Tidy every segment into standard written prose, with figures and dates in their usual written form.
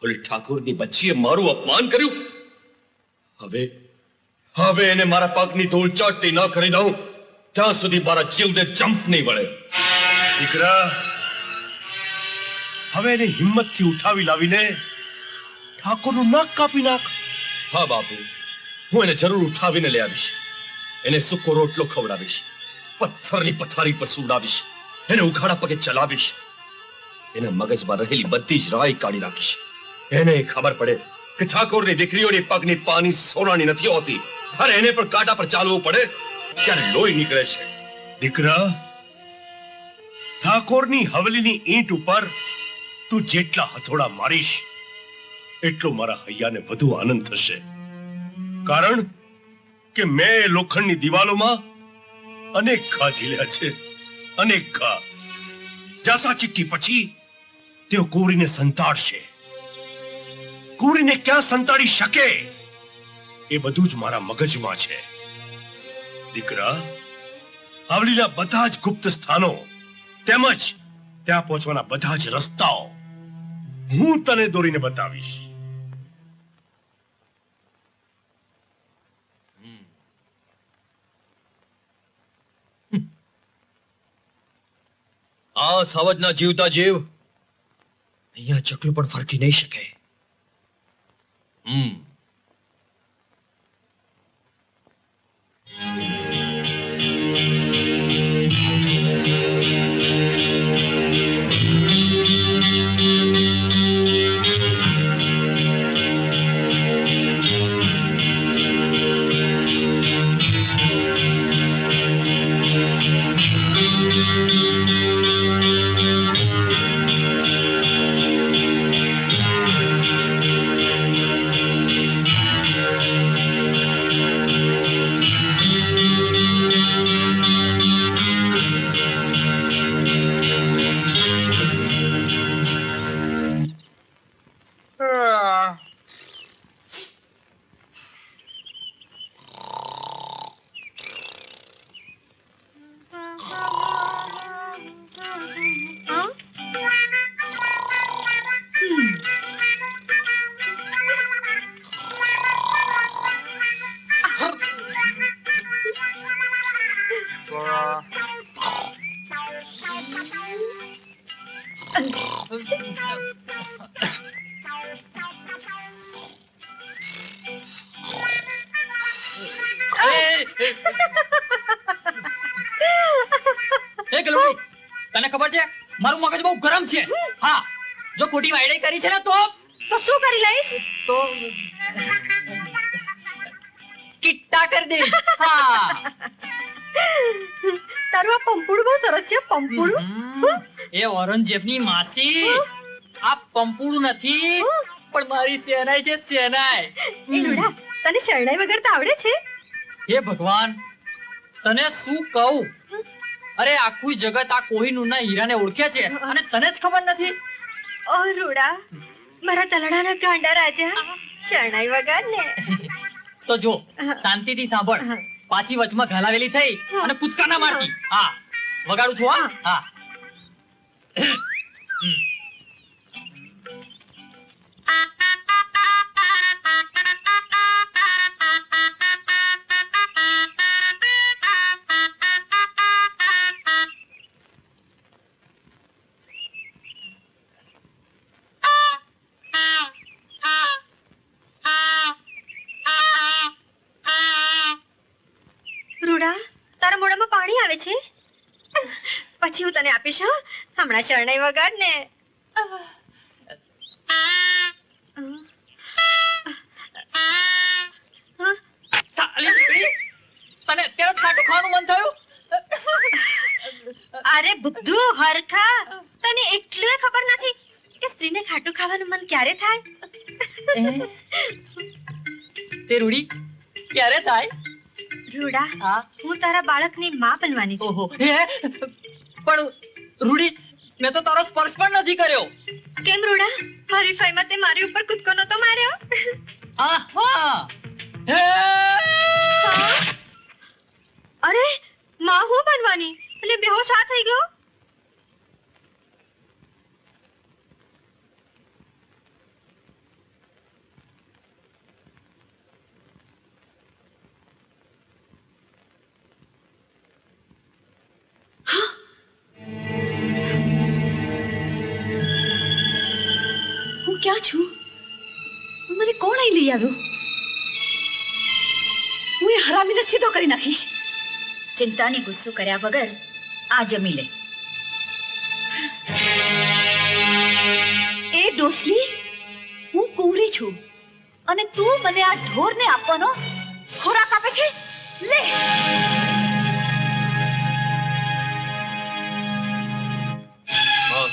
ઓલી ઠાકોરની બચ્ચીએ મારું અપમાન કર્યું. હવે એને મારા પગની ધૂળ ચાટતી ન કરી દઉં ત્યાં સુધી મારા જીવને જંપ નહીં વળે. દીકરા, હવે એને હિંમતથી ઉઠાવી લાવીને ઠાકોરનું નાક કાપી નાખ. હા બાપુ, હું એને જરૂર ઉઠાવીને લઈ આવીશ. એને સૂકો રોટલો ખવડાવીશ, પથ્થરની પથારી પર સુવડાવીશ, એને ઉઘાડા પગે ચલાવીશ. એના મગજમાં રહેલી બધી જ રાઈ કાઢી નાખીશ. એને ખબર પડે કે ઠાકોરની દીકરીઓની પગની પાની સોનાની નથી હોતી. અરે એને પણ કાંટા પર ચાલવું પડે ત્યારે લોહી નીકળે છે. દીકરા, ઠાકોરની હવેલીની ઈંટ ઉપર તું જેટલા હથોડા મારીશ એટલો મારા હૈયાને વધુ આનંદ થશે. કારણ કે મેં એ લોખંડની દિવાલોમાં અનેક ઘા ઝીલ્યા છે, અનેક ઘા. જાસા ચિઠ્ઠી પછી તેઓ કુંવરીને સંતાડશે. કુંવરીને ક્યાં સંતાડી શકે એ બધું જ મારા મગજમાં છે. દીકરા, હવેલીના બધા જ ગુપ્ત સ્થાનો તેમજ ત્યાં પહોંચવાના બધા જ રસ્તાઓ હું તને દોરીને બતાવીશ. આ સાવજના જીવતા જીવ અહીંયા ચકલું પણ ફરકી નહીં શકે. તને ખબર છે મારું મગજ બહુ ગરમ છે. હા, જો ખોટી વાયડી કરી છે ને તો શું કરી લઈશ? તો કિટ્ટા કરી દઈશ. હા, તારું આ પંપુડું બહુ સરસ છે. પંપુડું એ ઔરંગઝેબની માસી, આ પંપુડું નથી પણ મારી સેનાઈ છે, સેનાઈ. એ રૂડા, તને શરણાઈ વગર તો આવડે છે? હે ભગવાન, તને શું કહું? અરે આખું જગત આ કોહિનૂરના હીરાને ઓળખે છે અને તને જ ખબર નથી. ઓ રૂડા, મારા તલડાના ગાંડા રાજા, શરણાઈ વગર ને. તો જો શાંતિથી સાંભળ, પાછી વચમાં ઘાલાવેલી થઈ અને કૂદકા ના મારતી. હા, વગાડું છું. હા, તારા મોઢામાં પાણી આવે છે? પછી હું તને આપીશ. હમણાં શરણાઈ વગાડ ને. તને અત્યારે જ ખાટું ખાવાનું મન થયું? અરે બુદ્ધુ હરખા, તને એટલું ખબર નથી કે સ્ત્રીને ખાટું ખાવાનું મન ક્યારે થાય? તે રૂડી ક્યારે થાય? રૂડા, હું તારા બાળકની માં બનવાની છું. ઓહો, પણ રૂડી, મેં તો તારો સ્પર્શ પણ નથી કર્યો. કેમ રૂડા? હરીફાઈમાં તે મારી ઉપર કૂદકો નતો માર્યો? અરે માં હું બનવાની એટલે બેહોશ આ થઈ ગયો. ક્યાં છું? મને કોણ અહીં લઈ આવ્યો? હું એ હરામીને સીધો કરી નાખીશ. ચિંતાને ગુસ્સો કર્યા વગર આ જમી લે. એ ડોશલી, હું કુંવરી છું અને તું મને આ ઢોરને આપવાનો ખોરાક આપે છે? લે. હા,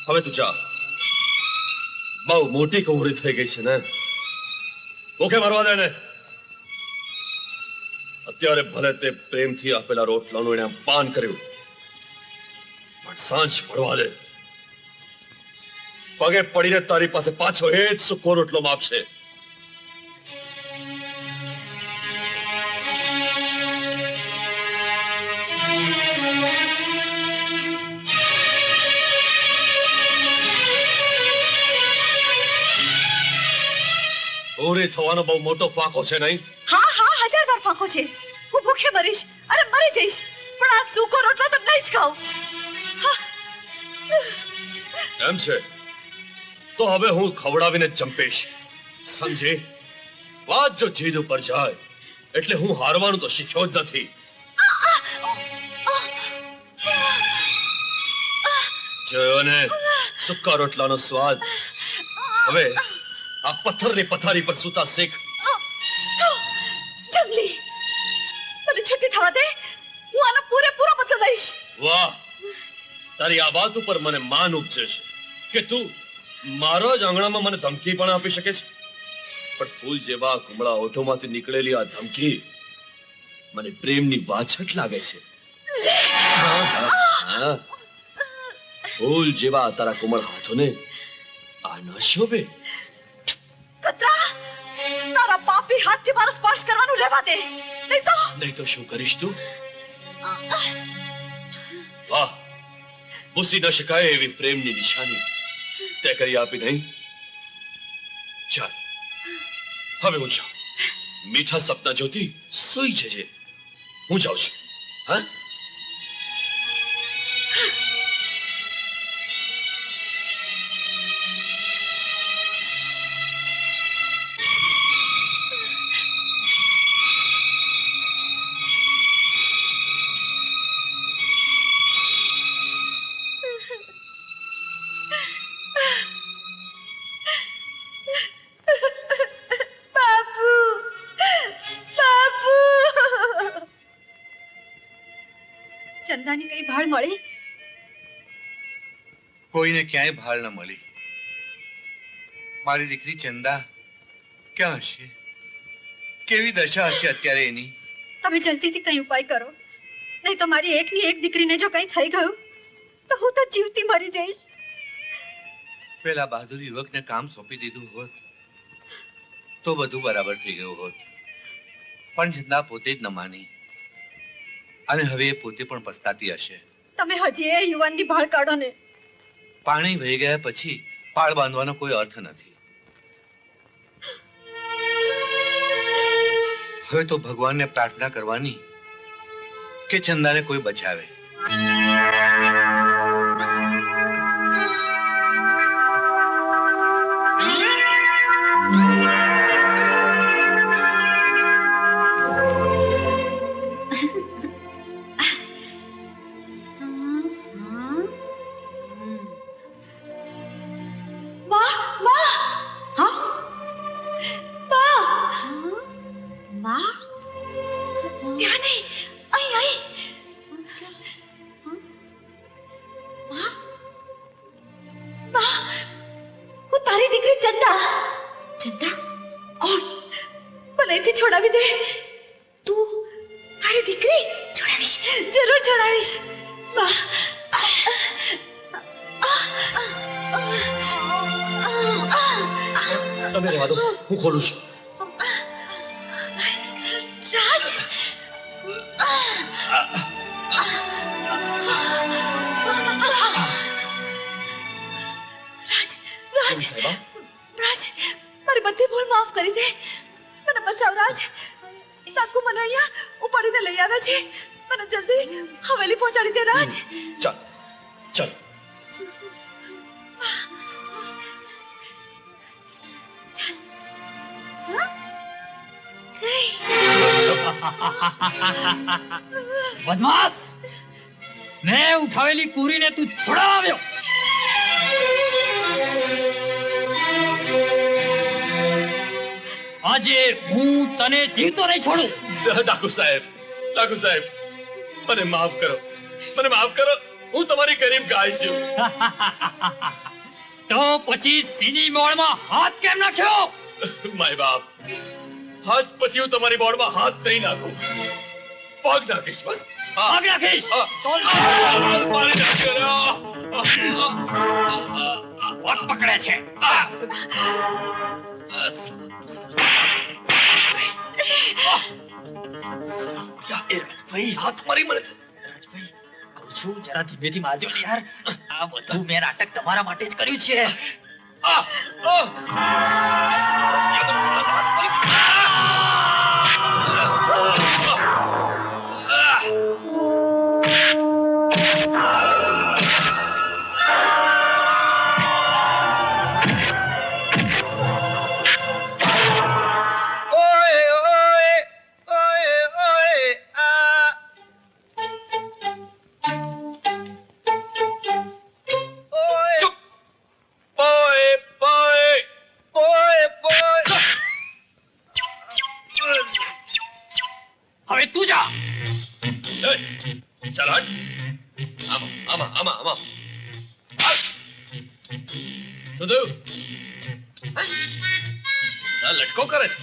હવે તું જા. બહુ મોટી કુંવરી થઈ ગઈ છે ને. ઓકે, મારવા દે ને. અત્યારે ભલે તે પ્રેમથી આપેલા રોટલાનું એને પાન કર્યું, પણ સાંજ પડવા દે. પગે પડીને તારી પાસે પાછો એ જ સૂકો રોટલો માગશે. પૂરી થવાનો બહુ મોટો ફાંકો છે નહીં? હા હા, 1000 વાર ફાંકો છે. હું ભૂખે મરીશ, અરે મરી જઈશ, પણ આ સૂકો રોટલો તો નહીં જ ખાઉં. એમ છે તો હવે હું ખવડાવીને જ ચંપીશ. સમજે? વાત જો જીદ ઉપર જાય એટલે હું હારવાનું તો શીખ્યો જ નથી. જોયો ને સૂકા રોટલાનો સ્વાદ? હવે આ પથ્થરની પથારી પર સૂતા શીખ. જંગલી, મને છૂટી થવા દે. હું આનો પૂરેપૂરો બદલો લઈશ. વાહ, તારી આ વાત ઉપર મને માન ઉપજે છે કે તું મારા જ આંગણામાં મને ધમકી પણ આપી શકે છે. પણ ફૂલ જેવા કુમળા ઓઠોમાંથી નીકળેલી આ ધમકી મને પ્રેમની વાછટ લાગે છે. હા, હા, હા. ફૂલ જેવા તારા કોમળ હાથોને આ ન શોભે. કતરા, તારા પાપી હાથથી મારો સ્પર્શ કરવાનું રહેવા દે, નહીં તો શું કરીશ તું? વાહ, ભૂસી ન શકાય એવી પ્રેમની નિશાની તે કરી આપી નહીં? ચાલ, હવે હું જાઉં. મીઠા સપના જોતી સૂઈ જજે. હું જાઉં છું. હા, ચંદાની કઈ ભાળ મળી? કોઈને ક્યાંય ભાળ ન મળી. મારી દીકરી ચંદા ક્યાં હશે? કેવી દશા હશે અત્યારે એની? તમે જલ્દીથી કઈ ઉપાય કરો, નહીં તો મારી એકની એક દીકરીને જો કઈ થઈ ગયું તો હું તો જીવતી મરી જઈશ. પેલા બહાદુર યુવકને કામ સોંપી દીધું હોત તો બધું બરાબર થઈ ગયું હોત. પણ ચંદા પોતે જ ન માની અને હવે એ પોતે પણ પસ્તાતી હશે. તમે હજી એ યુવાનની ભાળ કાઢો ને. પાણી વહી ગયા પછી પાળ બાંધવાનો કોઈ અર્થ નથી. હવે તો ભગવાનને પ્રાર્થના કરવાની કે ચંદાને કોઈ બચાવે. છોડાવી દે. તું મારી દીકરી છોડાવીશ, જરૂર છોડાવીશ. તમે રહેવા દો, હું ખોલું છું. રાજ, રાજ, રાજ, મારી બધી ભૂલ માફ કરી દે. મને બચાવ રાજ. તાકુ મને અહીંયા ઉપાડીને લઈ આવ્યા છે. મને જલ્દી હવેલી પહોંચાડી દે રાજ. ચાલ ચાલ. બદમાશ, મેં ઉઠાવેલી કુરીને તું છોડાવ્યો. આજે હું તને જીવતો નહીં છોડું. ડાકુ સાહેબ, મને માફ કરો, હું તમારી ગરીબ ગાય છું. તો પછી સીની મોળમાં હાથ કેમ નાખ્યો? માય બાપ, હાથ પછી હું તમારી બોર્ડમાં હાથ નહીં નાખું, પગ નાખીશ બસ. પગ નાખીશ તો મારી નાખ્યો. પગ પકડે છે. હાથ મારી મને રાજભાઈ, કહું છું જરા ધીમેથી મારજો ને યાર. આ બધું મેં નાટક તમારા માટે જ કર્યું છે. હવે તું જા. ચાલ હટ. આમાં શું થયું? લટકો કરે છે.